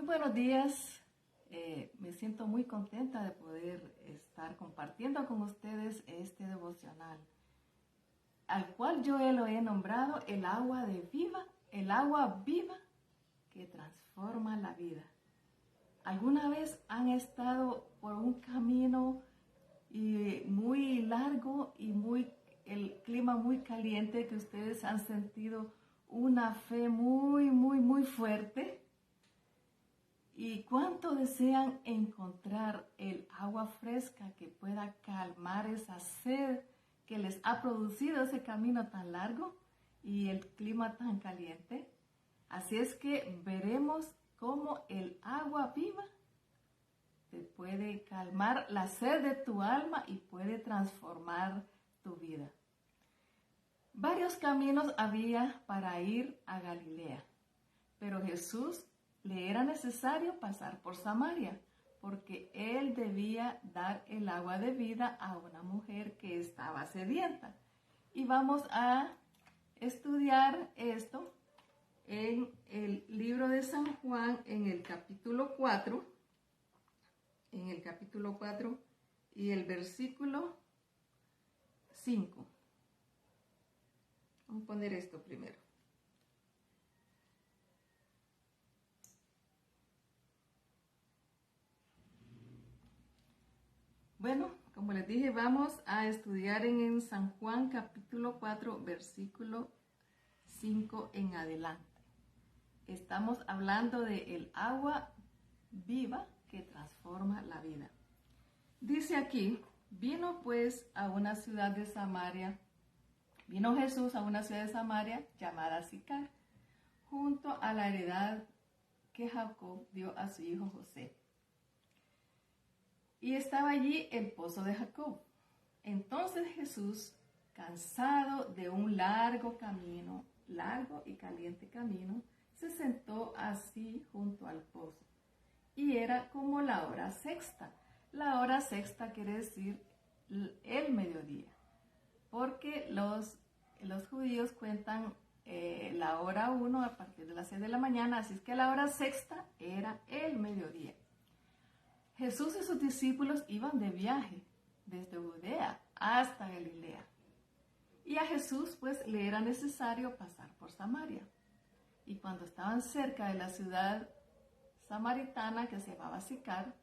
buenos días. Me siento muy contenta de poder estar compartiendo con ustedes este devocional, al cual yo lo he nombrado el agua viva que transforma la vida. ¿Alguna vez han estado por un camino muy largo y el clima muy caliente, que ustedes han sentido una fe muy fuerte? ¿Y cuánto desean encontrar el agua fresca que pueda calmar esa sed que les ha producido ese camino tan largo y el clima tan caliente? Así es que veremos cómo el agua viva te puede calmar la sed de tu alma y puede transformar tu vida. Varios caminos había para ir a Galilea, pero Jesús le era necesario pasar por Samaria, porque él debía dar el agua de vida a una mujer que estaba sedienta. Y vamos a estudiar esto en el libro de San Juan, en el capítulo 4, y el versículo 5. Vamos a poner esto primero. Bueno, como les dije, vamos a estudiar en San Juan capítulo 4, versículo 5 en adelante. Estamos hablando de el agua viva que transforma la vida. Dice aquí, vino Jesús a una ciudad de Samaria llamada Sicar, junto a la heredad que Jacob dio a su hijo José. Y estaba allí el pozo de Jacob. Entonces Jesús, cansado de un largo y caliente camino, se sentó así junto al pozo. Y era como la hora sexta. La hora sexta quiere decir el mediodía, porque los judíos cuentan la hora 1 a partir de las 6 de la mañana, así es que la hora sexta era el mediodía. Jesús y sus discípulos iban de viaje desde Judea hasta Galilea. Y a Jesús le era necesario pasar por Samaria. Y cuando estaban cerca de la ciudad samaritana que se llamaba Sicar,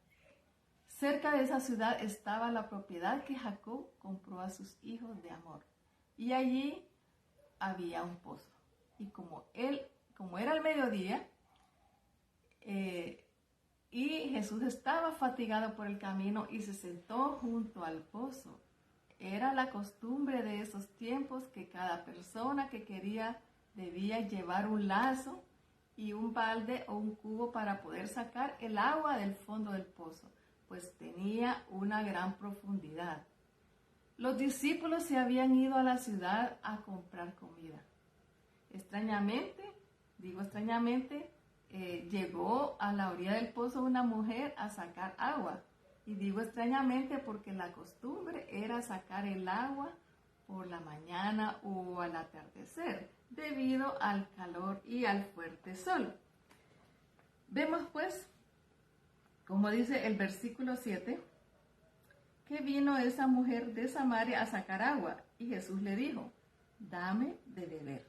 cerca de esa ciudad estaba la propiedad que Jacob compró a sus hijos de Amor. Y allí había un pozo. Y como era el mediodía, y Jesús estaba fatigado por el camino y se sentó junto al pozo. Era la costumbre de esos tiempos que cada persona que quería debía llevar un lazo y un balde o un cubo para poder sacar el agua del fondo del pozo, pues tenía una gran profundidad. Los discípulos se habían ido a la ciudad a comprar comida. Extrañamente, llegó a la orilla del pozo una mujer a sacar agua. Y digo extrañamente porque la costumbre era sacar el agua por la mañana o al atardecer, debido al calor y al fuerte sol. Vemos como dice el versículo 7, que vino esa mujer de Samaria a sacar agua. Y Jesús le dijo, dame de beber.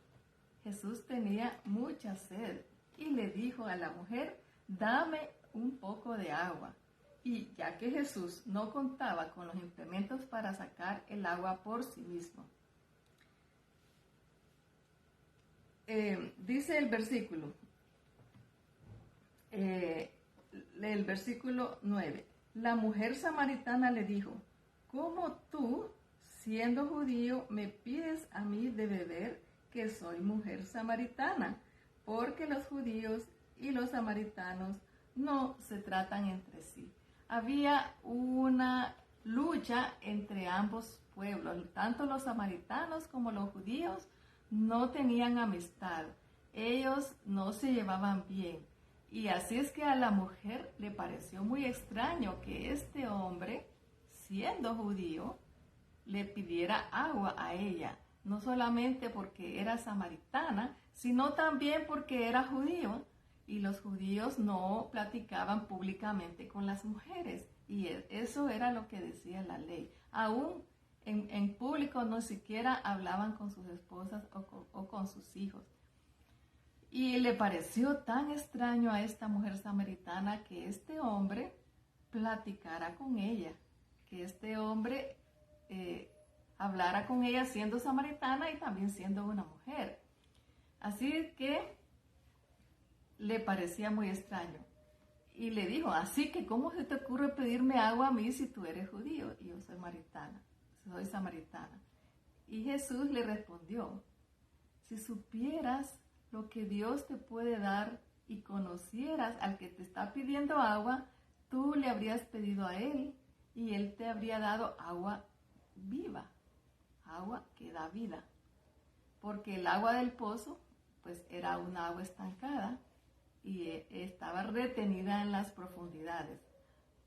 Jesús tenía mucha sed. Y le dijo a la mujer, dame un poco de agua. Y ya que Jesús no contaba con los implementos para sacar el agua por sí mismo. Dice el versículo 9. La mujer samaritana le dijo, ¿cómo tú, siendo judío, me pides a mí de beber, que soy mujer samaritana? Porque los judíos y los samaritanos no se tratan entre sí. Había una lucha entre ambos pueblos. Tanto los samaritanos como los judíos no tenían amistad. Ellos no se llevaban bien. Y así es que a la mujer le pareció muy extraño que este hombre, siendo judío, le pidiera agua a ella. No solamente porque era samaritana, sino también porque era judío. y los judíos no platicaban públicamente con las mujeres. Y eso era lo que decía la ley. Aún en público no siquiera hablaban con sus esposas o con sus hijos. Y le pareció tan extraño a esta mujer samaritana que este hombre platicara con ella, que este hombre hablara con ella siendo samaritana y también siendo una mujer. Así que le parecía muy extraño. Y le dijo, así que ¿cómo se te ocurre pedirme agua a mí si tú eres judío y yo soy samaritana? Y Jesús le respondió, si supieras lo que Dios te puede dar y conocieras al que te está pidiendo agua, tú le habrías pedido a él y él te habría dado agua viva, agua que da vida. Porque el agua del pozo, pues era una agua estancada y estaba retenida en las profundidades.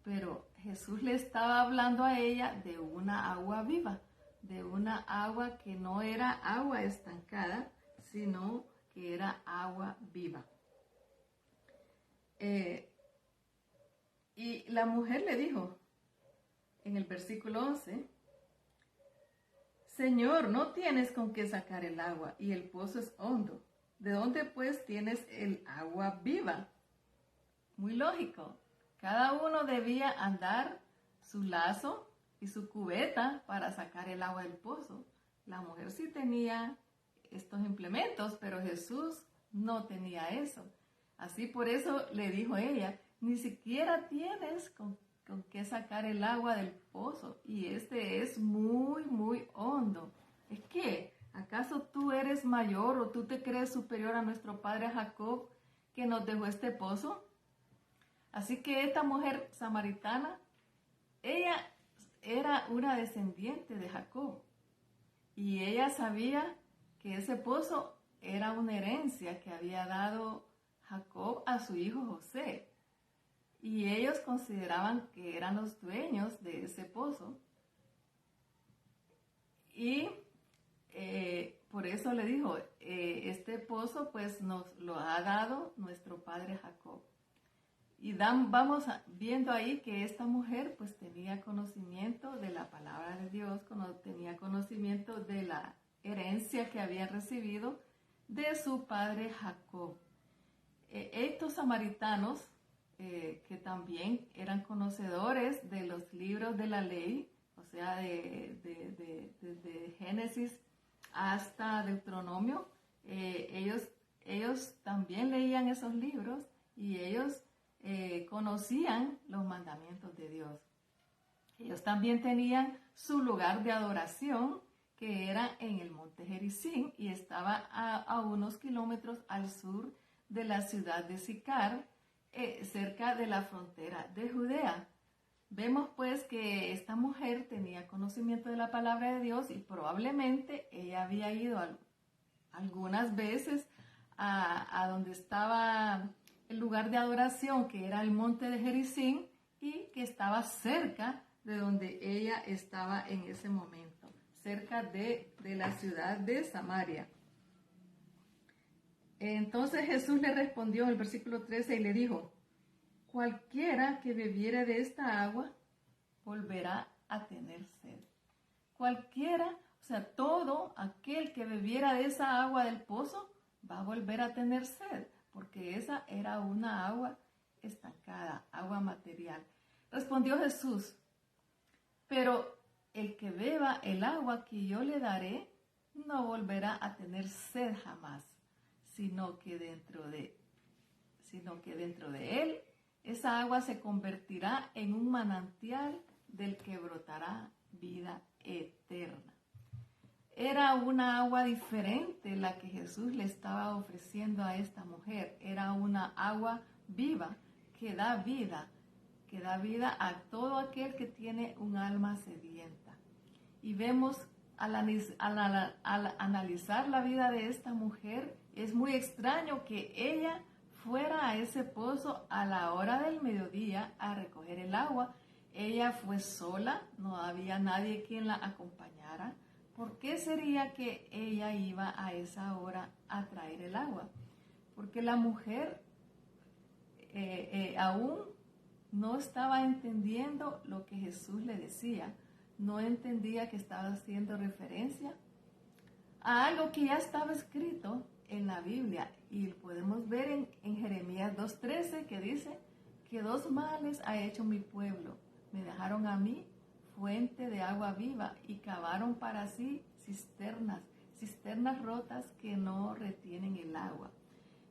Pero Jesús le estaba hablando a ella de una agua viva, de una agua que no era agua estancada, sino que era agua viva. Y la mujer le dijo, en el versículo 11, Señor, no tienes con qué sacar el agua y el pozo es hondo. ¿De dónde pues tienes el agua viva? Muy lógico. Cada uno debía andar su lazo y su cubeta para sacar el agua del pozo. La mujer sí tenía estos implementos, pero Jesús no tenía eso. Así por eso le dijo ella, ni siquiera tienes con qué sacar el agua del pozo, y este es muy, muy hondo. Es que, ¿acaso tú eres mayor o tú te crees superior a nuestro padre Jacob que nos dejó este pozo? Así que esta mujer samaritana, ella era una descendiente de Jacob, y ella sabía que ese pozo era una herencia que había dado Jacob a su hijo José. Y ellos consideraban que eran los dueños de ese pozo. Y por eso le dijo, este pozo pues nos lo ha dado nuestro padre Jacob. Y vamos viendo ahí que esta mujer pues tenía conocimiento de la palabra de Dios, tenía conocimiento de la herencia que había recibido de su padre Jacob. Estos samaritanos, que también eran conocedores de los libros de la ley, o sea, desde Génesis hasta Deuteronomio, ellos también leían esos libros y ellos conocían los mandamientos de Dios. Ellos también tenían su lugar de adoración, que era en el monte Gerizim, y estaba a unos kilómetros al sur de la ciudad de Sicar, cerca de la frontera de Judea. Vemos pues que esta mujer tenía conocimiento de la palabra de Dios y probablemente ella había ido algunas veces a donde estaba el lugar de adoración, que era el monte de Gerizim, y que estaba cerca de donde ella estaba en ese momento, cerca de la ciudad de Samaria. Entonces Jesús le respondió en el versículo 13 y le dijo, cualquiera que bebiere de esta agua volverá a tener sed. Cualquiera, o sea, todo aquel que bebiera de esa agua del pozo va a volver a tener sed, porque esa era una agua estancada, agua material. Respondió Jesús, pero el que beba el agua que yo le daré no volverá a tener sed jamás, sino que dentro de él esa agua se convertirá en un manantial del que brotará vida eterna. Era una agua diferente la que Jesús le estaba ofreciendo a esta mujer. Era una agua viva que da vida a todo aquel que tiene un alma sedienta. Y vemos al analizar la vida de esta mujer, es muy extraño que ella fuera a ese pozo a la hora del mediodía a recoger el agua. Ella fue sola, no había nadie quien la acompañara. ¿Por qué sería que ella iba a esa hora a traer el agua? Porque la mujer aún no estaba entendiendo lo que Jesús le decía. No entendía que estaba haciendo referencia a algo que ya estaba escrito en la Biblia. Y podemos ver en Jeremías 2:13 que dice que 2 males ha hecho mi pueblo. Me dejaron a mí fuente de agua viva y cavaron para sí cisternas rotas que no retienen el agua.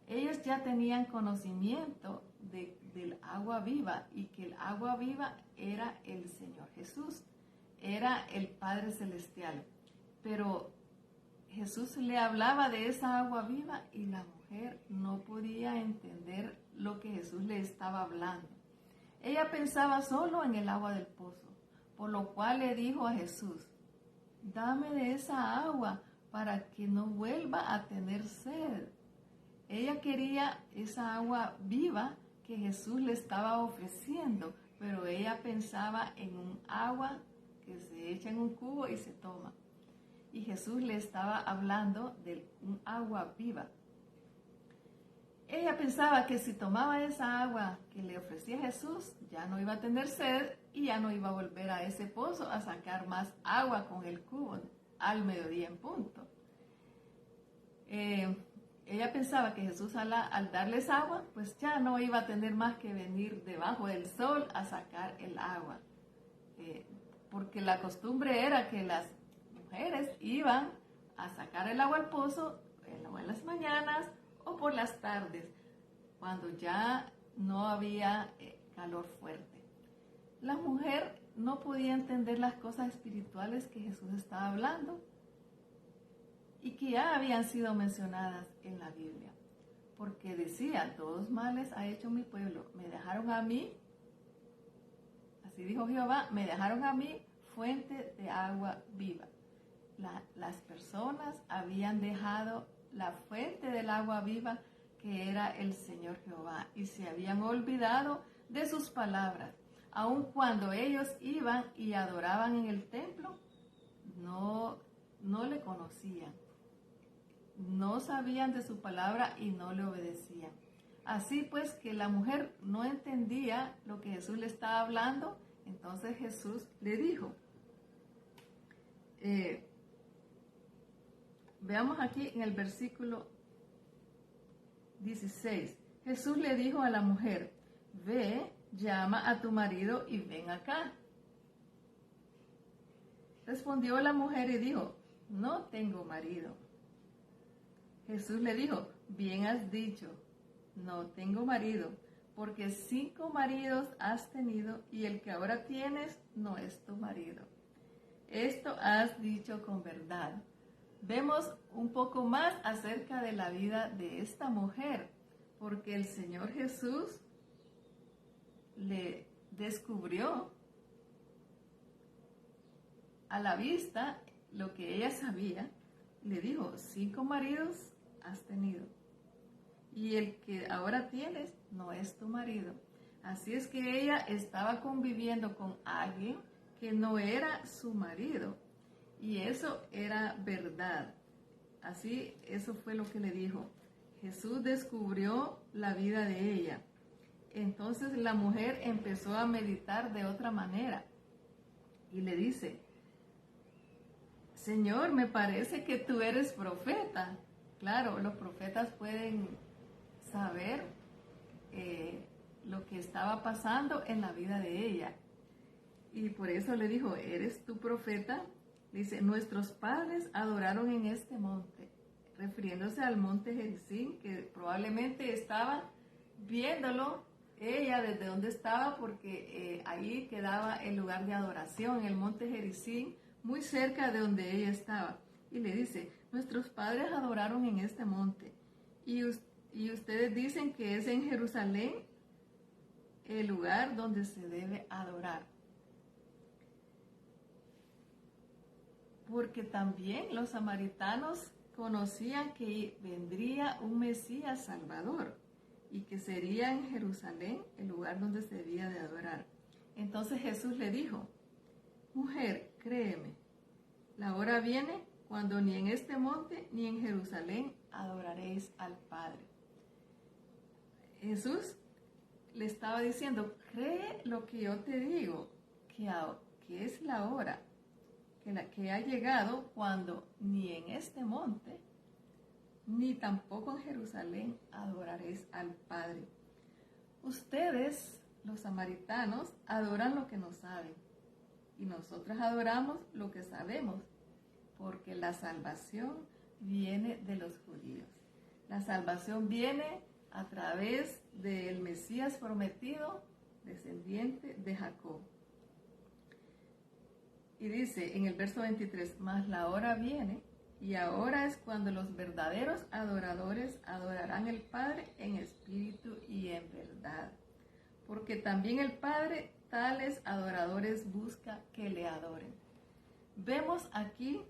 Ellos ya tenían conocimiento del agua viva y que el agua viva era el Señor Jesús, era el Padre Celestial. Pero Jesús le hablaba de esa agua viva y la mujer no podía entender lo que Jesús le estaba hablando. Ella pensaba solo en el agua del pozo, por lo cual le dijo a Jesús: dame de esa agua para que no vuelva a tener sed. Ella quería esa agua viva que Jesús le estaba ofreciendo, pero ella pensaba en un agua que se echa en un cubo y se toma. Y Jesús le estaba hablando de un agua viva. Ella pensaba que si tomaba esa agua que le ofrecía Jesús, ya no iba a tener sed y ya no iba a volver a ese pozo a sacar más agua con el cubo al mediodía en punto. Ella pensaba que Jesús al darles agua, pues ya no iba a tener más que venir debajo del sol a sacar el agua. Porque la costumbre era que las mujeres iban a sacar el agua al pozo en las mañanas o por las tardes, cuando ya no había calor fuerte. La mujer no podía entender las cosas espirituales que Jesús estaba hablando y que ya habían sido mencionadas en la Biblia, porque decía: 2 males ha hecho mi pueblo, me dejaron a mí, así dijo Jehová, me dejaron a mí fuente de agua viva. Las personas habían dejado la fuente del agua viva, que era el Señor Jehová, y se habían olvidado de sus palabras. Aun cuando ellos iban y adoraban en el templo, no le conocían, no sabían de su palabra y no le obedecían. Así pues, que la mujer no entendía lo que Jesús le estaba hablando. Entonces Jesús le dijo, veamos aquí en el versículo 16. Jesús le dijo a la mujer: ve, llama a tu marido y ven acá. Respondió la mujer y dijo: no tengo marido. Jesús le dijo: bien has dicho, no tengo marido, porque 5 maridos has tenido y el que ahora tienes no es tu marido. Esto has dicho con verdad. Vemos un poco más acerca de la vida de esta mujer, porque el Señor Jesús le descubrió a la vista lo que ella sabía. Le dijo: 5 maridos has tenido y el que ahora tienes no es tu marido. Así es que ella estaba conviviendo con alguien que no era su marido, y eso era verdad. Así, eso fue lo que le dijo. Jesús descubrió la vida de ella. Entonces la mujer empezó a meditar de otra manera y le dice: Señor, me parece que tú eres profeta. Claro, los profetas pueden saber lo que estaba pasando en la vida de ella. Y por eso le dijo: ¿eres tú profeta? Dice: nuestros padres adoraron en este monte, refiriéndose al monte Gerizim, que probablemente estaba viéndolo ella desde donde estaba, porque ahí quedaba el lugar de adoración, el monte Gerizim, muy cerca de donde ella estaba. Y le dice: nuestros padres adoraron en este monte, y ustedes dicen que es en Jerusalén el lugar donde se debe adorar. Porque también los samaritanos conocían que vendría un Mesías Salvador y que sería en Jerusalén el lugar donde se debía de adorar. Entonces Jesús le dijo: mujer, créeme, la hora viene cuando ni en este monte ni en Jerusalén adoraréis al Padre. Jesús le estaba diciendo, cree lo que yo te digo, que es la hora, que ha llegado cuando ni en este monte, ni tampoco en Jerusalén adoraréis al Padre. Ustedes, los samaritanos, adoran lo que no saben, y nosotros adoramos lo que sabemos, porque la salvación viene de los judíos. La salvación viene a través del Mesías prometido, descendiente de Jacob. Y dice en el verso 23, mas la hora viene, y ahora es cuando los verdaderos adoradores adorarán al Padre en espíritu y en verdad. Porque también el Padre tales adoradores busca que le adoren. Vemos aquí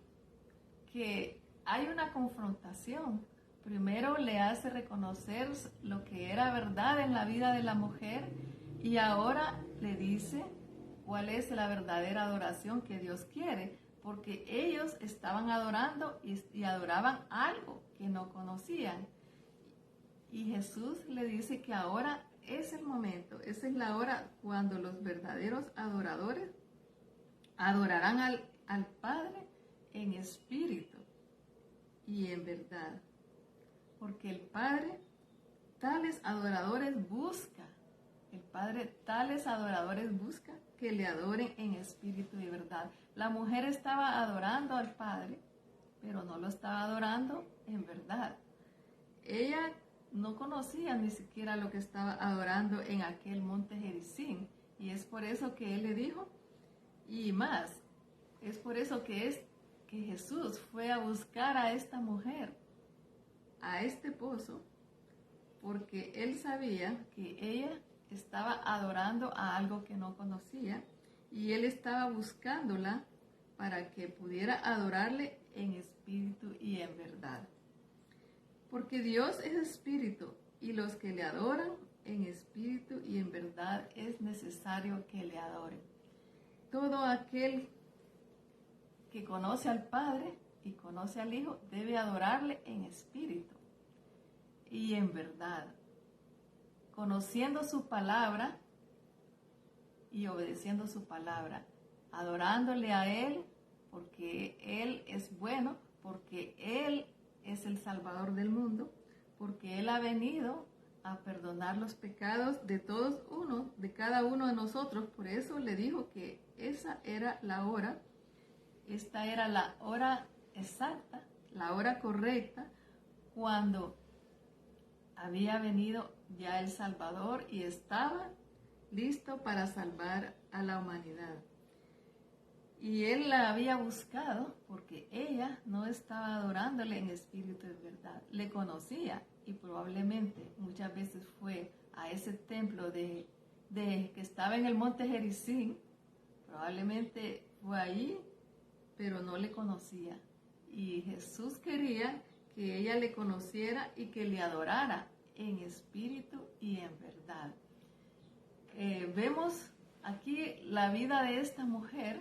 que hay una confrontación. Primero le hace reconocer lo que era verdad en la vida de la mujer y ahora le dice cuál es la verdadera adoración que Dios quiere, porque ellos estaban adorando y adoraban algo que no conocían. Y Jesús le dice que ahora es el momento, esa es la hora cuando los verdaderos adoradores adorarán al Padre en espíritu y en verdad. Porque el Padre tales adoradores busca, que le adoren en espíritu y verdad. La mujer estaba adorando al Padre, pero no lo estaba adorando en verdad. Ella no conocía ni siquiera lo que estaba adorando en aquel monte Gerizim, y es por eso que él le dijo, y más, es por eso que Jesús fue a buscar a esta mujer, a este pozo, porque él sabía que ella estaba adorando a algo que no conocía y él estaba buscándola para que pudiera adorarle en espíritu y en verdad. Porque Dios es espíritu y los que le adoran en espíritu y en verdad es necesario que le adoren. Todo aquel que conoce al Padre y conoce al Hijo debe adorarle en espíritu y en verdad, conociendo su palabra y obedeciendo su palabra, adorándole a Él porque Él es bueno, porque Él es el Salvador del mundo, porque Él ha venido a perdonar los pecados de todos uno, de cada uno de nosotros. Por eso le dijo que esa era la hora, esta era la hora exacta, la hora correcta, cuando había venido ya el Salvador y estaba listo para salvar a la humanidad. Y él la había buscado porque ella no estaba adorándole en espíritu de verdad. Le conocía y probablemente muchas veces fue a ese templo de que estaba en el monte Gerizim. Probablemente fue ahí, pero no le conocía. Y Jesús quería que ella le conociera y que le adorara en espíritu y en verdad. Vemos aquí la vida de esta mujer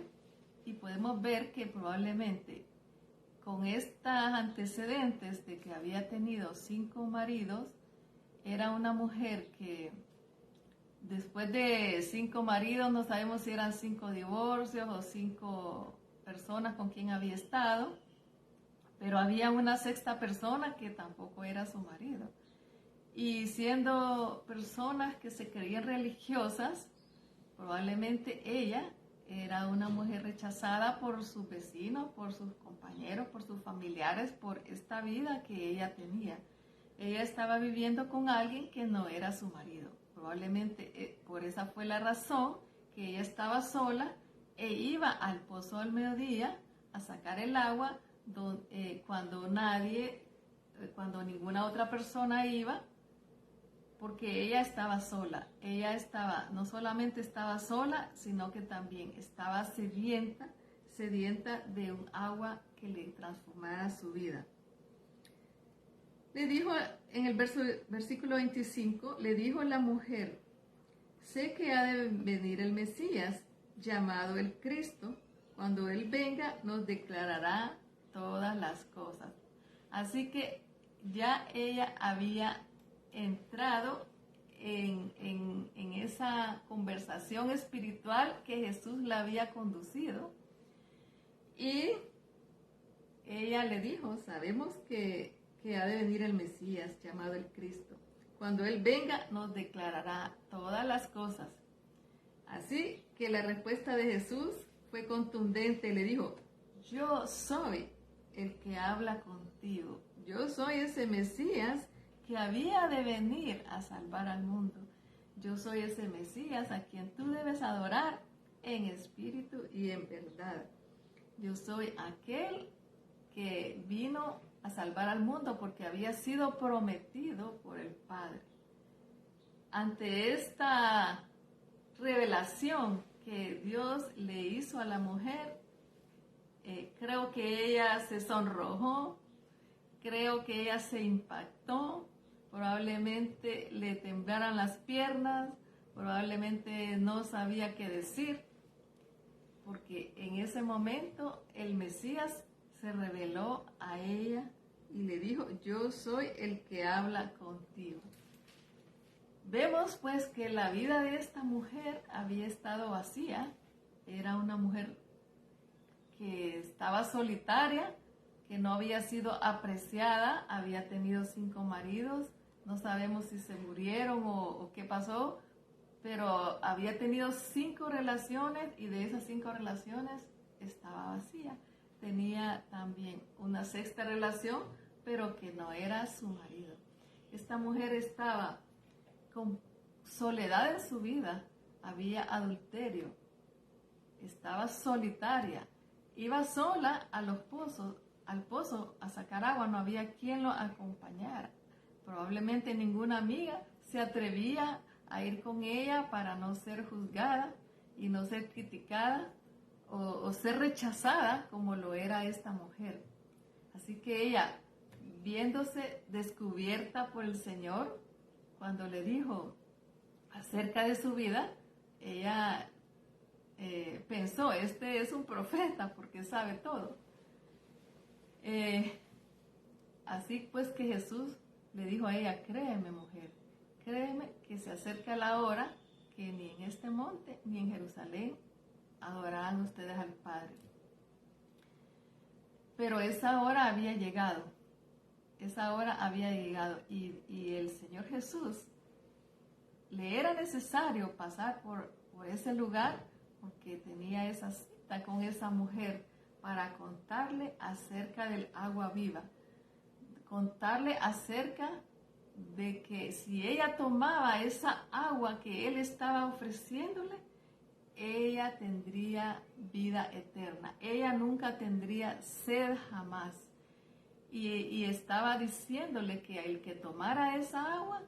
y podemos ver que probablemente con estos antecedentes de que había tenido 5 maridos, era una mujer que después de 5 maridos, no sabemos si eran 5 divorcios o 5 personas con quien había estado, pero había una 6ª persona que tampoco era su marido. Y siendo personas que se creían religiosas, probablemente ella era una mujer rechazada por sus vecinos, por sus compañeros, por sus familiares, por esta vida que ella tenía. Ella estaba viviendo con alguien que no era su marido. Probablemente por esa fue la razón que ella estaba sola e iba al pozo al mediodía a sacar el agua cuando ninguna otra persona iba, porque ella estaba sola. Ella no solamente estaba sola, sino que también estaba sedienta de un agua que le transformara su vida. Le dijo en el versículo 25, le dijo la mujer, sé que ha de venir el Mesías, llamado el Cristo. Cuando Él venga, nos declarará todas las cosas. Así que ya ella había entrado en esa conversación espiritual que Jesús la había conducido. Y ella le dijo, sabemos que ha de venir el Mesías, llamado el Cristo. Cuando Él venga, nos declarará todas las cosas. Así que la respuesta de Jesús fue contundente. Le dijo, yo soy el que habla contigo. Yo soy ese Mesías que había de venir a salvar al mundo. Yo soy ese Mesías a quien tú debes adorar en espíritu y en verdad. Yo soy aquel que vino a salvar al mundo porque había sido prometido por el Padre. Ante esta revelación que Dios le hizo a la mujer, creo que ella se sonrojó, creo que ella se impactó, probablemente le temblaran las piernas, probablemente no sabía qué decir, porque en ese momento el Mesías se reveló a ella y le dijo, yo soy el que habla contigo. Vemos pues que la vida de esta mujer había estado vacía. Era una mujer que estaba solitaria, que no había sido apreciada, había tenido 5 maridos, no sabemos si se murieron o qué pasó, pero había tenido 5 relaciones y de esas 5 relaciones estaba vacía. Tenía también una 6ª relación, pero que no era su marido. Esta mujer estaba con soledad en su vida, había adulterio, estaba solitaria, iba sola a los pozos, al pozo a sacar agua, no había quien lo acompañara. Probablemente ninguna amiga se atrevía a ir con ella para no ser juzgada y no ser criticada o ser rechazada como lo era esta mujer. Así que ella, viéndose descubierta por el Señor, cuando le dijo acerca de su vida, ella pensó, este es un profeta porque sabe todo. Así pues que Jesús le dijo a ella, créeme mujer, créeme que se acerca la hora que ni en este monte ni en Jerusalén adorarán ustedes al Padre. Pero esa hora había llegado. Y el Señor Jesús le era necesario pasar por ese lugar porque tenía esa cita con esa mujer para contarle acerca del agua viva, contarle acerca de que si ella tomaba esa agua que él estaba ofreciéndole, ella tendría vida eterna, ella nunca tendría sed jamás. Y estaba diciéndole que el que tomara esa agua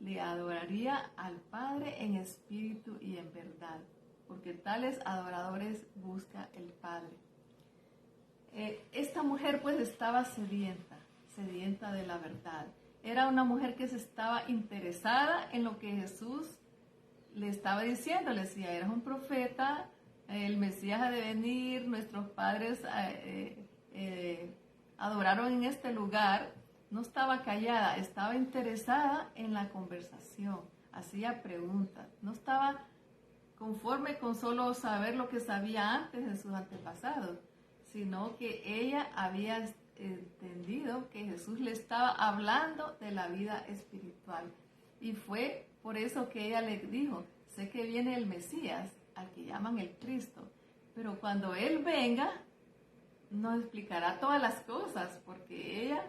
le adoraría al Padre en espíritu y en verdad, porque tales adoradores busca el Padre. Esta mujer pues estaba sedienta de la verdad. Era una mujer que se estaba interesada en lo que Jesús le estaba diciendo. Le decía, eres un profeta, el Mesías ha de venir, nuestros padres adoraron en este lugar. No estaba callada, estaba interesada en la conversación, hacía preguntas, no estaba conforme con solo saber lo que sabía antes de sus antepasados, sino que ella había entendido que Jesús le estaba hablando de la vida espiritual. Y fue por eso que ella le dijo, sé que viene el Mesías, al que llaman el Cristo, pero cuando Él venga, nos explicará todas las cosas, porque ella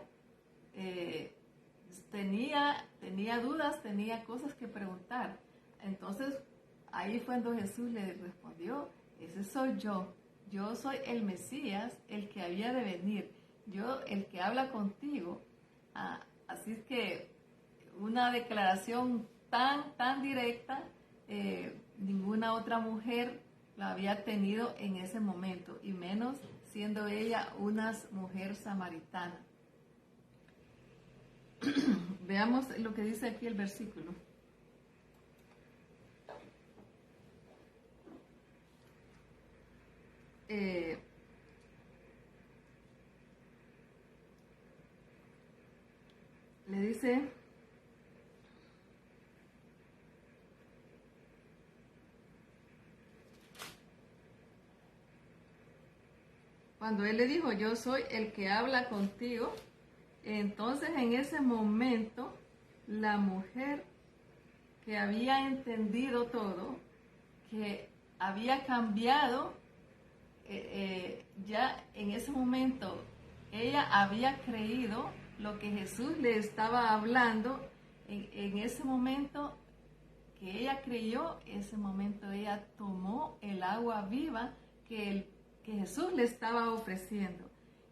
tenía dudas, tenía cosas que preguntar. Entonces, ahí fue cuando Jesús le respondió, ese soy yo soy el Mesías, el que había de venir, yo el que habla contigo. Así es que una declaración tan directa, ninguna otra mujer la había tenido en ese momento, y menos siendo ella una mujer samaritana. Veamos lo que dice aquí el versículo. Le dice, cuando él le dijo, yo soy el que habla contigo, entonces en ese momento la mujer que había entendido todo, que había cambiado, ya en ese momento ella había creído lo que Jesús le estaba hablando. En ese momento que ella creyó, ese momento ella tomó el agua viva que Jesús le estaba ofreciendo,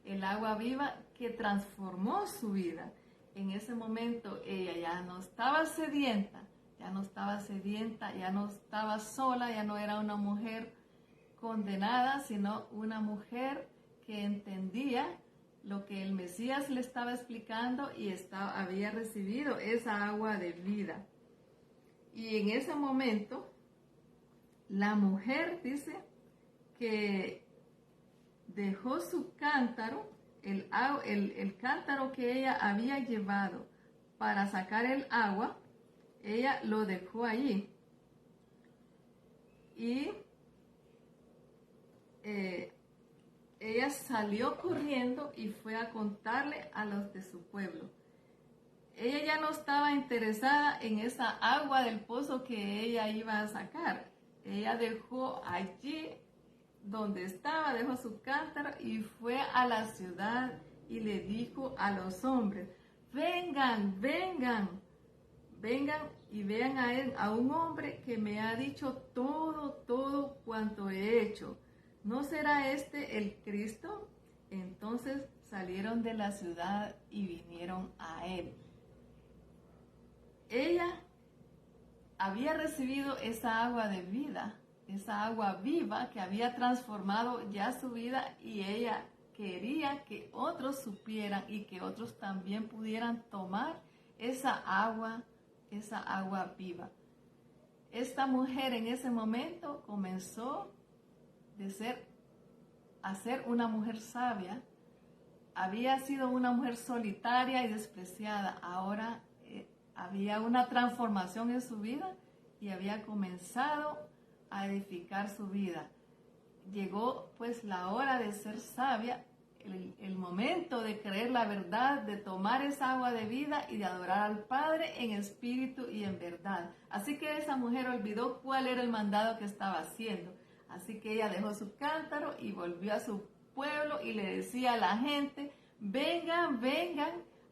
el agua viva que transformó su vida. En ese momento ella ya no estaba sedienta, ya no estaba sola, ya no era una mujer condenada, sino una mujer que entendía lo que el Mesías le estaba explicando y había recibido esa agua de vida. Y en ese momento, la mujer dice que dejó su cántaro, el cántaro que ella había llevado para sacar el agua, ella lo dejó allí. Y ella salió corriendo y fue a contarle a los de su pueblo. Ella ya no estaba interesada en esa agua del pozo que ella iba a sacar. Ella dejó allí donde estaba, dejó su cántaro y fue a la ciudad y le dijo a los hombres, vengan y vean a un hombre que me ha dicho todo cuanto he hecho. ¿No será este el Cristo? Entonces salieron de la ciudad y vinieron a él. Ella había recibido esa agua de vida, esa agua viva que había transformado ya su vida, y ella quería que otros supieran y que otros también pudieran tomar esa agua viva. Esta mujer en ese momento comenzó a ser una mujer sabia. Había sido una mujer solitaria y despreciada. Ahora había una transformación en su vida y había comenzado a edificar su vida. Llegó pues la hora de ser sabia, el momento de creer la verdad, de tomar esa agua de vida y de adorar al Padre en espíritu y en verdad. Así que esa mujer olvidó cuál era el mandado que estaba haciendo. Así que ella dejó su cántaro y volvió a su pueblo y le decía a la gente, vengan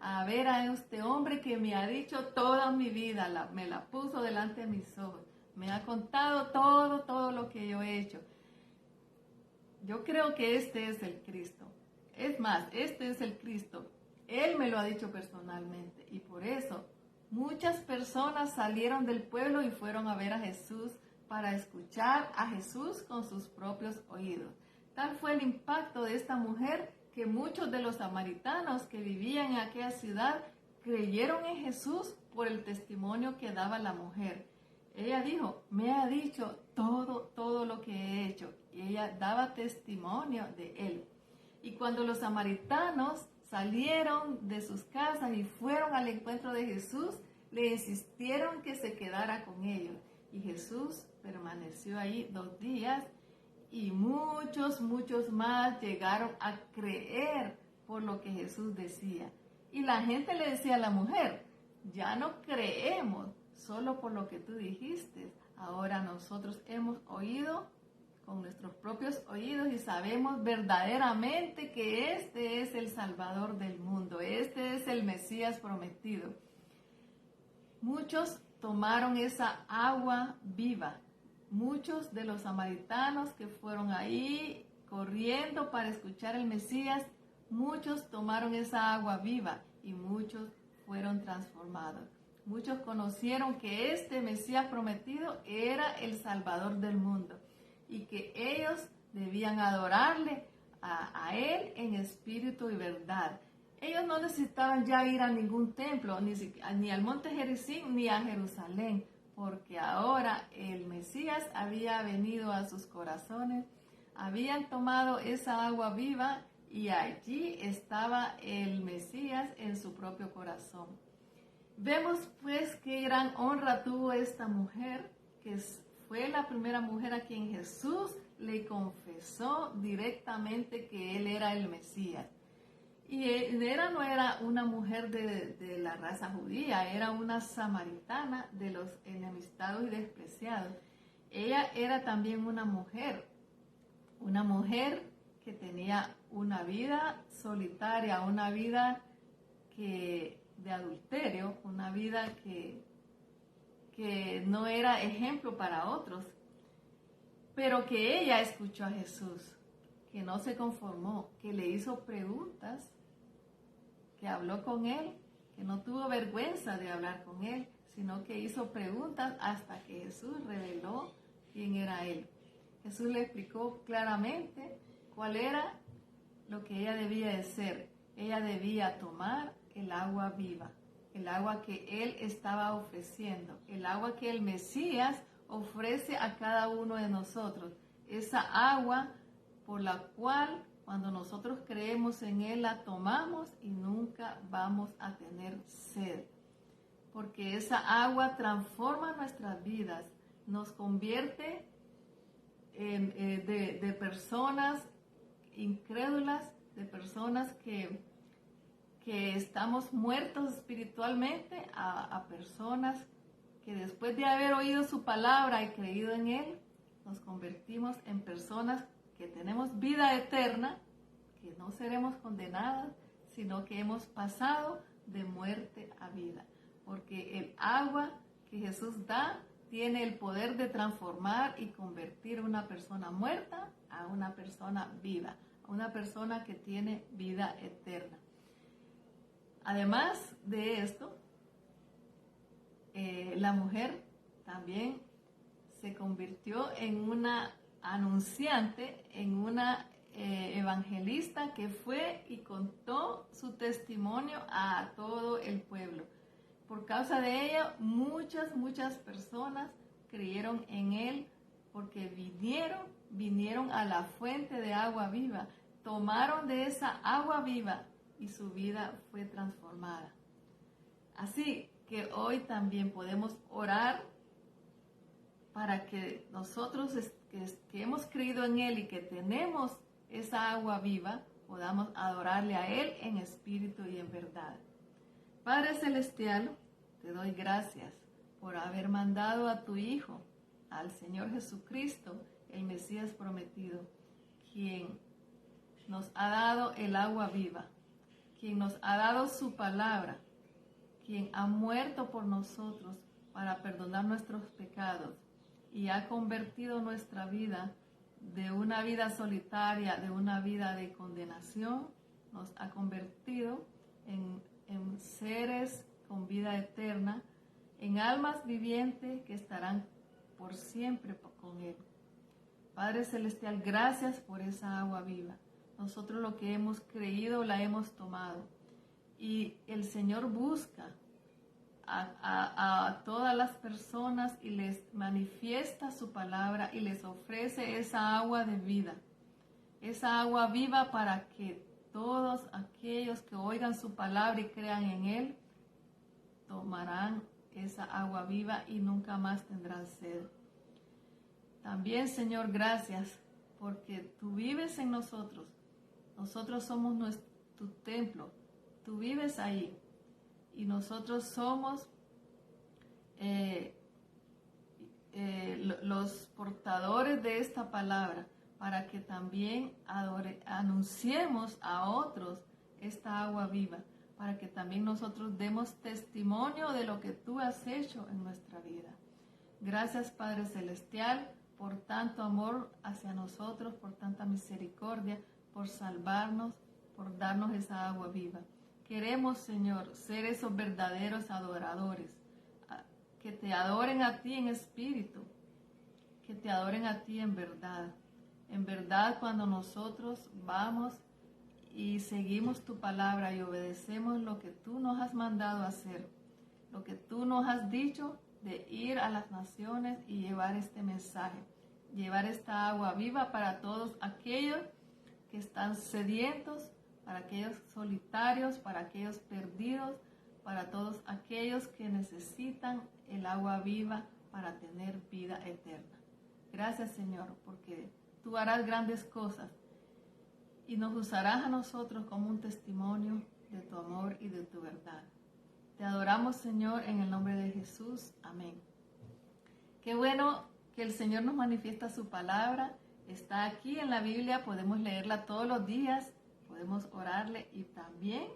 a ver a este hombre que me ha dicho toda mi vida, me la puso delante de mis ojos, me ha contado todo lo que yo he hecho. Yo creo que este es el Cristo. Es más, este es el Cristo. Él me lo ha dicho personalmente y por eso muchas personas salieron del pueblo y fueron a ver a Jesús para escuchar a Jesús con sus propios oídos. Tal fue el impacto de esta mujer que muchos de los samaritanos que vivían en aquella ciudad creyeron en Jesús por el testimonio que daba la mujer. Ella dijo, me ha dicho todo lo que he hecho, y ella daba testimonio de él. Y cuando los samaritanos salieron de sus casas y fueron al encuentro de Jesús, le insistieron que se quedara con ellos. Y Jesús permaneció ahí 2 días y muchos más llegaron a creer por lo que Jesús decía. Y la gente le decía a la mujer, ya no creemos solo por lo que tú dijiste. Ahora nosotros hemos oído con nuestros propios oídos y sabemos verdaderamente que este es el Salvador del mundo, este es el Mesías prometido. Muchos tomaron esa agua viva. Muchos de los samaritanos que fueron ahí corriendo para escuchar el Mesías, muchos tomaron esa agua viva y muchos fueron transformados. Muchos conocieron que este Mesías prometido era el Salvador del mundo y que ellos debían adorarle a Él en espíritu y verdad. Ellos no necesitaban ya ir a ningún templo, ni al monte Gerizim, ni a Jerusalén, porque ahora el Mesías había venido a sus corazones, habían tomado esa agua viva y allí estaba el Mesías en su propio corazón. Vemos pues qué gran honra tuvo esta mujer, que fue la primera mujer a quien Jesús le confesó directamente que él era el Mesías. Y no era una mujer de la raza judía, era una samaritana de los enemistados y despreciados. Ella era también una mujer que tenía una vida solitaria, una vida de adulterio, una vida que no era ejemplo para otros, pero que ella escuchó a Jesús, que no se conformó, que le hizo preguntas, que habló con él, que no tuvo vergüenza de hablar con él, sino que hizo preguntas hasta que Jesús reveló quién era él. Jesús le explicó claramente cuál era lo que ella debía de ser. Ella debía tomar el agua viva, el agua que él estaba ofreciendo, el agua que el Mesías ofrece a cada uno de nosotros. Esa agua por la cual cuando nosotros creemos en él la tomamos y nunca vamos a tener sed. Porque esa agua transforma nuestras vidas, nos convierte de personas incrédulas, de personas que estamos muertos espiritualmente, a personas que después de haber oído su palabra y creído en él, nos convertimos en personas que tenemos vida eterna, que no seremos condenadas, sino que hemos pasado de muerte a vida. Porque el agua que Jesús da tiene el poder de transformar y convertir a una persona muerta a una persona viva, a una persona que tiene vida eterna. Además de esto, la mujer también se convirtió en una anunciante, en una evangelista que fue y contó su testimonio a todo el pueblo. Por causa de ella, muchas personas creyeron en él porque vinieron a la fuente de agua viva, tomaron de esa agua viva y su vida fue transformada. Así que hoy también podemos orar para que nosotros que hemos creído en él y que tenemos esa agua viva, podamos adorarle a él en espíritu y en verdad. Padre Celestial, te doy gracias por haber mandado a tu Hijo, al Señor Jesucristo, el Mesías prometido, quien nos ha dado el agua viva, quien nos ha dado su palabra, quien ha muerto por nosotros para perdonar nuestros pecados y ha convertido nuestra vida de una vida solitaria, de una vida de condenación, nos ha convertido en seres con vida eterna, en almas vivientes que estarán por siempre con Él. Padre Celestial, gracias por esa agua viva. Nosotros lo que hemos creído la hemos tomado. Y el Señor busca a todas las personas y les manifiesta su palabra y les ofrece esa agua de vida. Esa agua viva para que todos aquellos que oigan su palabra y crean en Él, tomarán esa agua viva y nunca más tendrán sed. También, Señor, gracias porque tú vives en nosotros. Nosotros somos tu templo. Tú vives ahí. Y nosotros somos los portadores de esta palabra para que también anunciemos a otros esta agua viva, para que también nosotros demos testimonio de lo que tú has hecho en nuestra vida. Gracias, Padre Celestial, por tanto amor hacia nosotros, por tanta misericordia, por salvarnos, por darnos esa agua viva. Queremos, Señor, ser esos verdaderos adoradores, que te adoren a ti en espíritu, que te adoren a ti en verdad. En verdad, cuando nosotros vamos y seguimos tu palabra y obedecemos lo que tú nos has mandado a hacer, lo que tú nos has dicho de ir a las naciones y llevar este mensaje, llevar esta agua viva para todos aquellos que están sedientos, para aquellos solitarios, para aquellos perdidos, para todos aquellos que necesitan el agua viva para tener vida eterna. Gracias, Señor, porque tú harás grandes cosas y nos usarás a nosotros como un testimonio de tu amor y de tu verdad. Te adoramos, Señor, en el nombre de Jesús. Amén. Qué bueno que el Señor nos manifiesta su palabra. Está aquí en la Biblia, podemos leerla todos los días, podemos orarle y también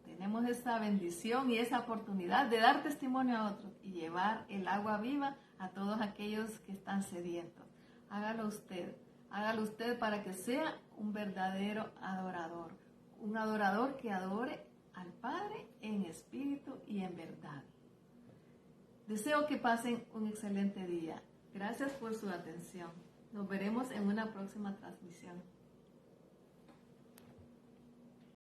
tenemos esa bendición y esa oportunidad de dar testimonio a otros y llevar el agua viva a todos aquellos que están sedientos. Hágalo usted para que sea un verdadero adorador, un adorador que adore al Padre en espíritu y en verdad. Deseo que pasen un excelente día. Gracias por su atención. Nos veremos en una próxima transmisión.